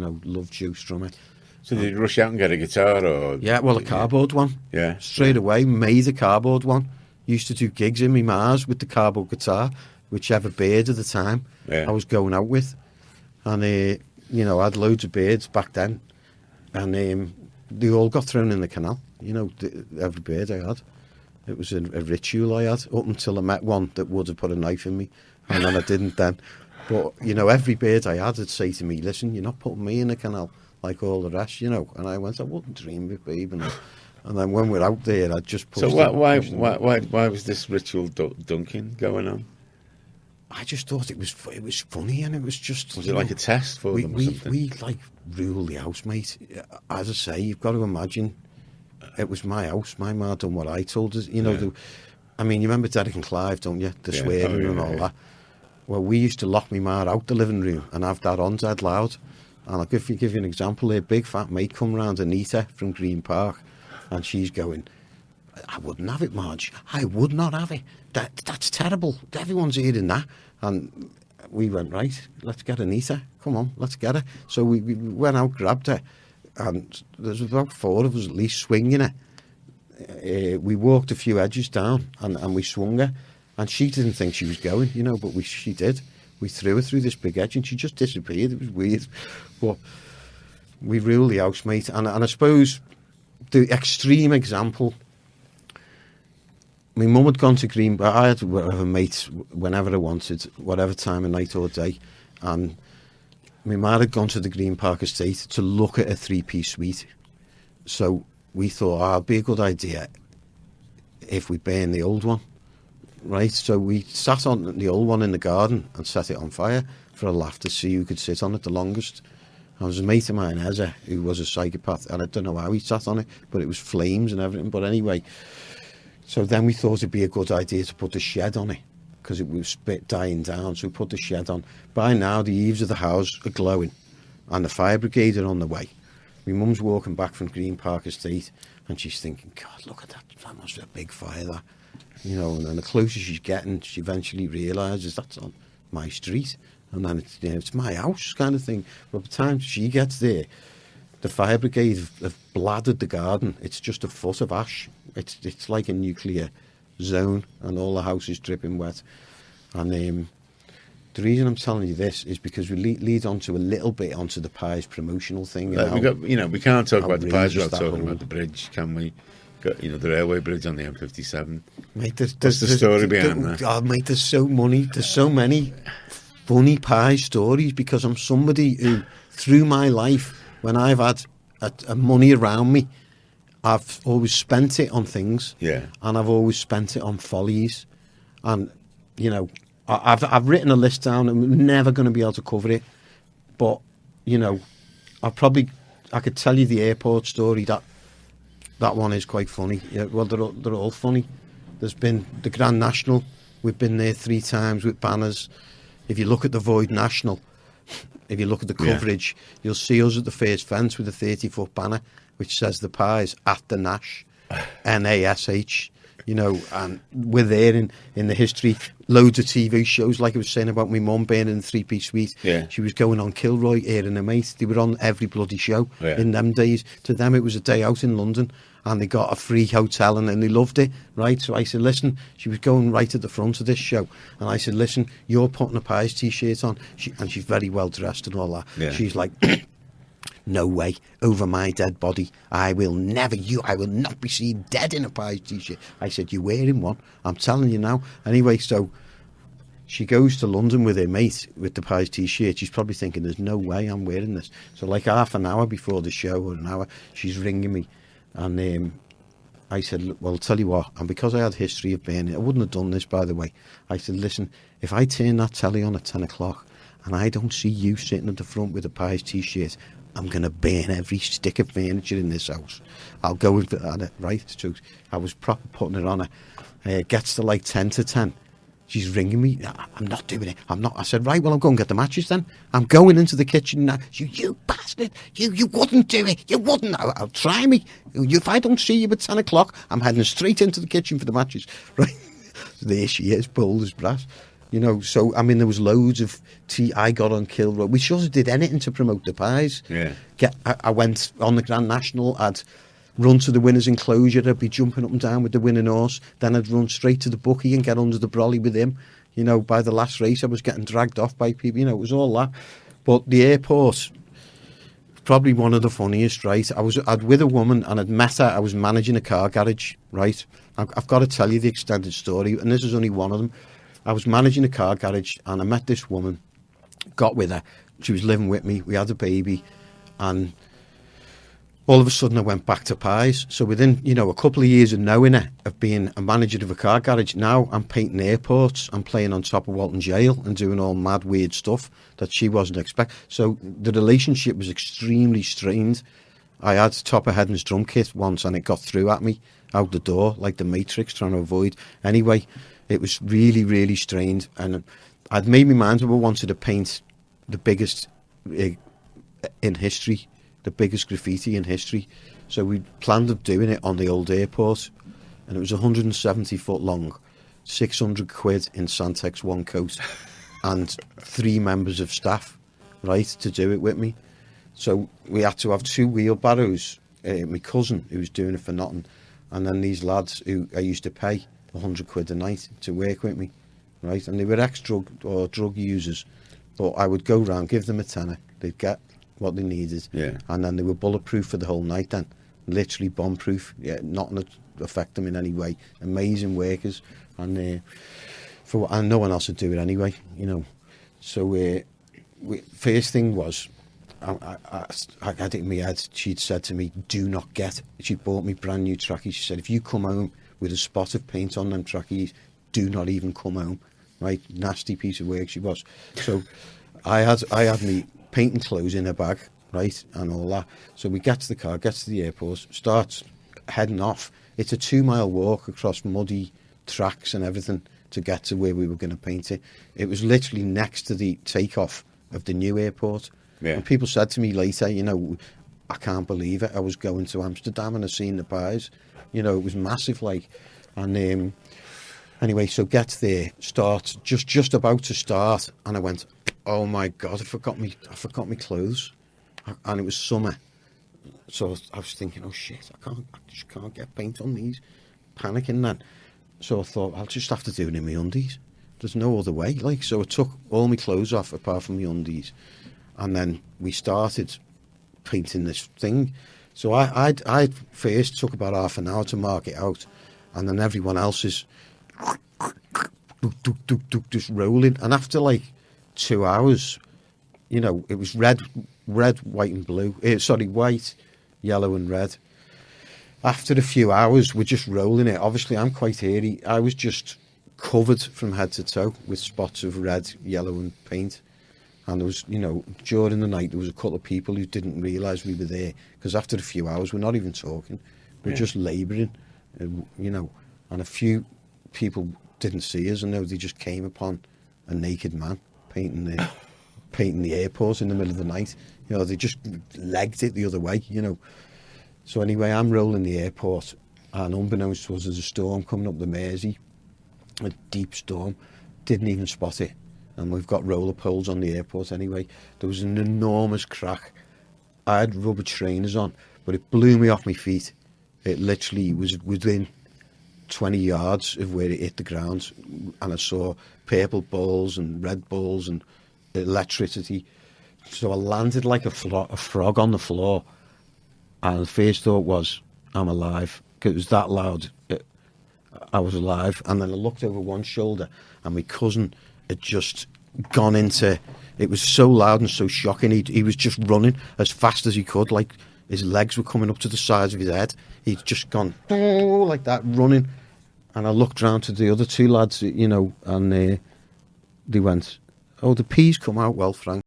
love Juice drummer. So did you rush out and get a guitar, or? Yeah, well, a cardboard one. Yeah. Straight away, made a cardboard one. Used to do gigs in my Mars with the cardboard guitar, whichever beard at the time I was going out with. And, I had loads of beards back then. And they all got thrown in the canal, every beard I had. It was a ritual I had, up until I met one that would have put a knife in me. And then I didn't then. But, every beard I had would say to me, listen, you're not putting me in the canal like all the rest, And I went, I wouldn't dream of it, babe. And then when we're out there, I'd just push. So why was this ritual dunking going on? I just thought it was funny, and it was just. Was it like a test for them or something? We rule the house, mate. As I say, you've got to imagine, it was my house. My ma done what I told us. You remember Derek and Clive, don't you? The swearing and all that. Well, we used to lock my ma out the living room and have that on dead loud. And I'll give you an example here. Big fat mate come round, Anita from Green Park, and she's going, I wouldn't have it, Marge. I would not have it. That's terrible. Everyone's hearing that. And we went, right, let's get Anita. Come on, let's get her. So we went out, grabbed her, and there's about 4 of us at least swinging her. We walked a few edges down, and we swung her. And she didn't think she was going, but she did. We threw her through this big edge, and she just disappeared. It was weird. But we rule the house, mate. And I suppose the extreme example, my mum had gone to Green, but I had whatever mates whenever I wanted, whatever time of night or day, and my mum had gone to the Green Park estate to look at a 3-piece suite. So we thought, it'd be a good idea if we burn the old one, right? So we sat on the old one in the garden and set it on fire for a laugh to see who could sit on it the longest. I was a mate of mine, Ezra, who was a psychopath, and I don't know how he sat on it, but it was flames and everything. But anyway, so then we thought it'd be a good idea to put the shed on it, because it was dying down, so we put the shed on. By now, the eaves of the house are glowing, and the fire brigade are on the way. My mum's walking back from Green Park Estate, and she's thinking, God, look at that, that must be a big fire, that. And the closer she's getting, she eventually realises that's on my street. And then it's my house kind of thing. But by the time she gets there, the fire brigade have bladdered the garden. It's just a foot of ash. It's like a nuclear zone, and all the house is dripping wet. And the reason I'm telling you this is because we lead on to a little bit onto the Pies promotional thing. We can't talk about the Pies without talking about the bridge, can we? The railway bridge on the M57. Mate, what's the story behind that? God, mate, there's so many funny Pie stories, because I'm somebody who, through my life, when I've had money around me, I've always spent it on things. Yeah. And I've always spent it on follies. And, I've written a list down, and I'm never going to be able to cover it. But, I could tell you the airport story. That one is quite funny. Yeah, well, they're all funny. There's been the Grand National. We've been there 3 times with banners. If you look at the Void National, if you look at the coverage, you'll see us at the first fence with a 30-foot banner which says the Pies at the Nash, Nash. And we're there in the history. Loads of TV shows, like I was saying about my mum being in the 3-piece suite. Yeah. She was going on Kilroy, airing a mate. They were on every bloody show in them days. To them, it was a day out in London, and they got a free hotel, and they loved it, right? So I said, listen, she was going right at the front of this show, and I said, listen, you're putting a Pies t-shirt on, and she's very well dressed and all that. Yeah. She's like, no way, over my dead body, I will not be seen dead in a Pies t-shirt. I said, you're wearing one, I'm telling you now. Anyway, so she goes to London with her mate with the Pies t-shirt. She's probably thinking, there's no way I'm wearing this. So like half an hour before the show, or an hour, she's ringing me. And I said, well, I'll tell you what, and because I had history of burning, I wouldn't have done this, by the way. I said, listen, if I turn that telly on at 10 o'clock and I don't see you sitting at the front with a Pies t-shirt, I'm going to burn every stick of furniture in this house. I'll go with it, right? So I was proper putting it on her. It gets to like 10 to 10. She's ringing me. I'm not doing it. I'm not. I said, right, well, I'll go and get the matches then. I'm going into the kitchen now. You bastard. You wouldn't do it. You wouldn't. I'll try me. If I don't see you at 10 o'clock, I'm heading straight into the kitchen for the matches. Right? There she is, bold as brass. You know, so, I mean, there was loads of I got on Kill Road. We sort of did anything to promote the pies. Yeah. I went on the Grand National, I'd run to the winner's enclosure, I'd be jumping up and down with the winning horse, then I'd run straight to the bookie and get under the brolly with him. You know, by the last race, I was getting dragged off by people, you know, it was all that. But the airport, probably one of the funniest, right? I'd with a woman and I'd met her, I was managing a car garage, right? I've got to tell you the extended story, and this is only one of them. I was managing a car garage and I met this woman, got with her, she was living with me, we had a baby, and all of a sudden I went back to pies. So within, you know, a couple of years of knowing her, of being a manager of a car garage, now I'm painting airports, I'm playing on top of Walton Jail and doing all mad weird stuff that she wasn't expecting. So the relationship was extremely strained. I had Topper Headman's drum kit once and it got through at me out the door like the Matrix, trying to avoid. Anyway, it was really, really strained, and I'd made my mind up. I wanted to paint the biggest in history, the biggest graffiti in history. So we planned on doing it on the old airport, and it was 170 foot long, 600 quid in Santex one coat, and 3 members of staff, right, to do it with me. So we had to have 2 wheelbarrows, my cousin who was doing it for nothing, and then these lads who I used to pay 100 quid a night to work with me, right? And they were ex-drug or drug users, but I would go round, give them a tenner, they'd get what they needed, and then they were bulletproof for the whole night then, literally bomb-proof, nothing to affect them in any way. Amazing workers, and and no one else would do it anyway, you know. So first thing was, I had it in my head, she'd said to me, do not get, she bought me brand new trackies, she said, if you come home with a spot of paint on them trackies, do not even come home, right? Nasty piece of work she was. So I had me painting clothes in her bag, right, and all that. So we get to the car, get to the airport, start heading off. It's a 2-mile walk across muddy tracks and everything to get to where we were going to paint it. It was literally next to the takeoff of the new airport. Yeah. And people said to me later, you know, I can't believe it, I was going to Amsterdam and I seen the pies. You know, it was massive, like, and anyway, so get there, start, just about to start, and I went, oh my God, I forgot me clothes, and it was summer, so I was thinking, oh shit, I just can't get paint on these, panicking then. So I thought, I'll just have to do it in my undies. There's no other way, like, so I took all my clothes off apart from my undies, and then we started painting this thing. So I first took about half an hour to mark it out, and then everyone else is just rolling. And after like 2 hours, you know, it was red, white and blue. White, yellow and red. After a few hours, we're just rolling it. Obviously, I'm quite hairy. I was just covered from head to toe with spots of red, yellow and paint. And there was, you know, during the night, there was a couple of people who didn't realise we were there, because after a few hours, we're not even talking. We're just labouring, you know, and a few people didn't see us, and they just came upon a naked man painting the airport in the middle of the night. You know, they just legged it the other way, you know. So anyway, I'm rolling the airport, and unbeknownst to us, there's a storm coming up the Mersey, a deep storm, didn't even spot it. And we've got roller poles on the airport anyway. There was an enormous crack. I had rubber trainers on, but it blew me off my feet. It literally was within 20 yards of where it hit the ground, and I saw purple balls and red balls and electricity. So I landed like a frog on the floor, and the first thought was, I'm alive, because it was that loud. I was alive. And then I looked over one shoulder, and my cousin had just gone into, it was so loud and so shocking, he was just running as fast as he could, like his legs were coming up to the sides of his head. He'd just gone like that, running. And I looked round to the other 2 lads, you know, and they went, oh, the peas come out well, Frank.